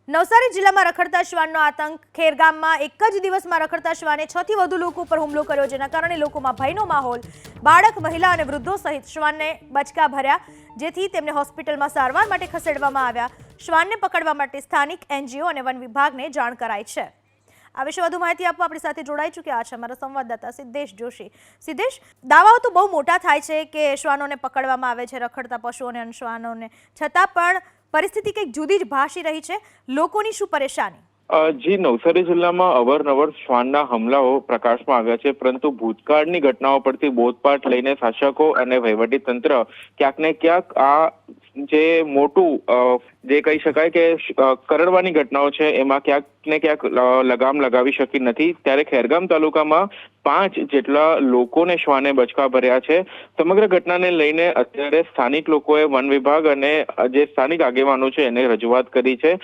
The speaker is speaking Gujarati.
નવસારી જિલ્લામાં રખડતા શ્વાનનો આતંક. ખેરગામમાં એક જ દિવસમાં રખડતા શ્વાને 6 થી વધુ લોકો પર હુમલો કર્યો, જેના કારણે લોકોમાં ભયનો માહોલ. બાળક, મહિલા અને વૃદ્ધો સહિત શ્વાનને બચકા ભર્યા, જેથી તેમને હોસ્પિટલમાં સારવાર માટે ખસેડવામાં આવ્યા. શ્વાનને પકડવા માટે સ્થાનિક એનજીઓ અને વન વિભાગને જાણ કરાઈ છે. આ વિશે વધુ માહિતી આપવા આપણી સાથે જોડાઈ ચૂક્યા છે અમારા સંવાદદાતા સિદ્ધેશ જોશી. સિદ્ધેશ, દાવાઓ તો બહુ મોટા થાય છે કે શ્વાનોને પકડવામાં આવે છે, રખડતા પશુઓને અને શ્વાનોને, છતાં પણ પરિસ્થિતિ કંઈક જુદી જ ભાસી રહી છે. લોકોની શું પરેશાની? જી, નવસારી જિલ્લામાં અવારનવાર શ્વાનના હુમલાઓ પ્રકાશમાં આવ્યા છે, પરંતુ ભૂતકાળની ઘટનાઓ પરથી બોધપાઠ લઈને શાસકો અને વહીવટીતંત્ર ક્યાંક ને ક્યાંક આ જે મોટું જે કહી શકાય કે કરડવાની ઘટનાઓ છે એમાં ક્યાંક ને ક્યાંક લગામ લગાવી શકી નથી. ત્યારે ખેરગામ તાલુકામાં 5 જેટલા લોકોને શ્વાને બચકા ભર્યા છે. સમગ્ર ઘટનાને લઈને અત્યારે સ્થાનિક લોકોએ વન વિભાગ અને જે સ્થાનિક આગેવાનો છે એને રજૂઆત કરી છે.